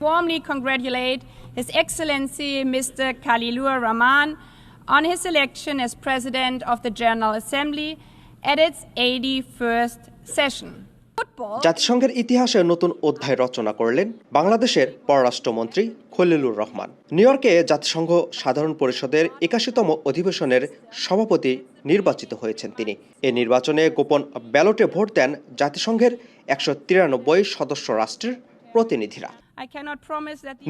Warmly congratulate His Excellency Mr. Khalilur Rahman on his election as President of the General Assembly at its 81st session. জাতিসংঘের ইতিহাসে নতুন অধ্যায় রচনা করলেন বাংলাদেশের পররাষ্ট্রমন্ত্রী খলিলুর রহমান। নিউ ইয়র্কে জাতিসংঘ সাধারণ পরিষদের ৮১তম অধিবেশনের সভাপতি নির্বাচিত হয়েছেন তিনি। এ নির্বাচনে গোপন ব্যালটে ভোট দেন জাতিসংঘের ১৯৩ সদস্য রাষ্ট্রের প্রতিনিধিরা।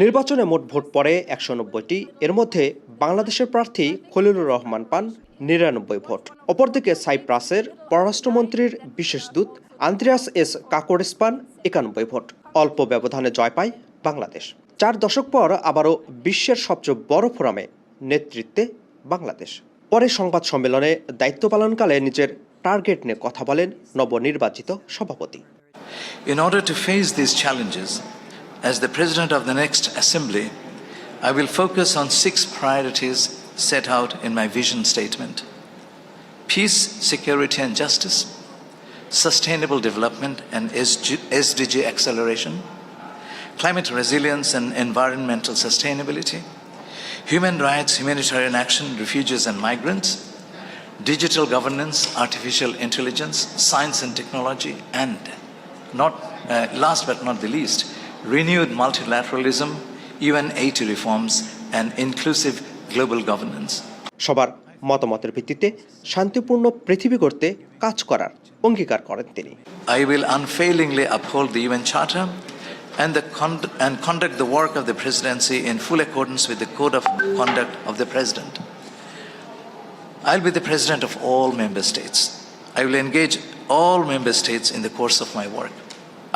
নির্বাচনে মোট ভোট পড়ে ১৯০টি। এর মধ্যে বাংলাদেশের প্রার্থী খলিলুর রহমান পান ৯৯ ভোট। অপরদিকে সাইপ্রাসের পররাষ্ট্রমন্ত্রীর বিশেষ দূত আন্দ্রেয়াস এস কাকোরেস পান ৯১ ভোট। অল্প ব্যবধানে জয় পায় বাংলাদেশ। ৪ দশক পর আবারও বিশ্বের সবচেয়ে বড় ফোরামে নেতৃত্বে বাংলাদেশ। পরে সংবাদ সম্মেলনে দায়িত্ব পালনকালে নিজের টার্গেট নিয়ে কথা বলেন নবনির্বাচিত সভাপতি। In order to face these challenges, as the President of the next Assembly, I will focus on 6 priorities set out in my vision statement: peace, security and justice, sustainable development and SDG acceleration, climate resilience and environmental sustainability, human rights, humanitarian action, refugees and migrants, digital governance, artificial intelligence, science and technology, and last but not the least, renewed multilateralism, UN80 reforms, and inclusive global governance. সবার মতামতের ভিত্তিতে শান্তিপূর্ণ পৃথিবী গড়তে কাজ করার অঙ্গীকার করেন তিনি। I will unfailingly uphold the UN Charter and conduct the work of the presidency in full accordance with the code of conduct of the president. I'll be the president of all member states. I will engage all member states in the course of my work.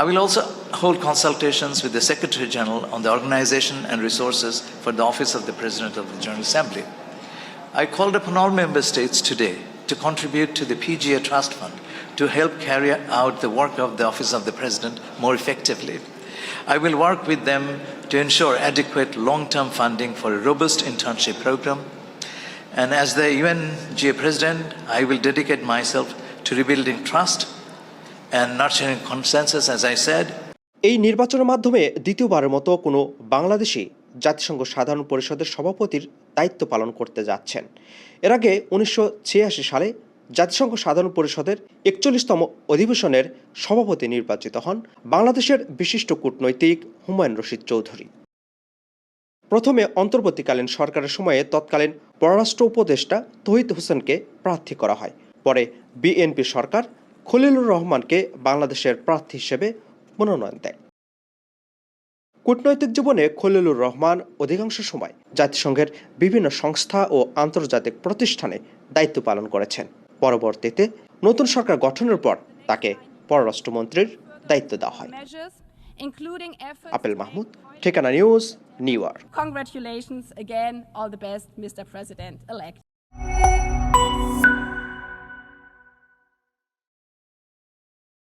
I will also hold consultations with the Secretary General on the organization and resources for the Office of the President of the General Assembly. I called upon all member states today to contribute to the PGA Trust Fund to help carry out the work of the Office of the President more effectively. I will work with them to ensure adequate long-term funding for a robust internship program. And as the UNGA President, I will dedicate myself to rebuilding trust and nurturing consensus, as I said. এই নির্বাচনের মাধ্যমে দ্বিতীয়বারের মতো কোনো বাংলাদেশি জাতিসংঘ সাধারণ পরিষদের সভাপতির দায়িত্ব পালন করতে যাচ্ছেন। এর আগে ১৯৮৬ সালে জাতিসংঘ সাধারণ পরিষদের ৪১তম অধিবেশনের সভাপতি নির্বাচিত হন বাংলাদেশের বিশিষ্ট কূটনৈতিক হুমায়ুন রশীদ চৌধুরী। প্রথমে অন্তর্বর্তীকালীন সরকারের সময়ে তৎকালীন পররাষ্ট্র উপদেষ্টা তৌহিদ হোসেনকে প্রার্থী করা হয়। পরে বিএনপি সরকার খলিলুর রহমানকে বাংলাদেশের প্রার্থী হিসেবে মনোনয়ন দেয়। কূটনৈতিক জীবনে খলিলুর রহমান অধিকাংশ সময় জাতিসংঘের বিভিন্ন সংস্থা ও আন্তর্জাতিক প্রতিষ্ঠানে দায়িত্ব পালন করেছেন। পরবর্তীতে নতুন সরকার গঠনের পর তাকে পররাষ্ট্রমন্ত্রীর দায়িত্ব দেওয়া হয়। আপেল মাহমুদ, ঠিকানা news, new York. Congratulations again, all the best, Mr. President-elect.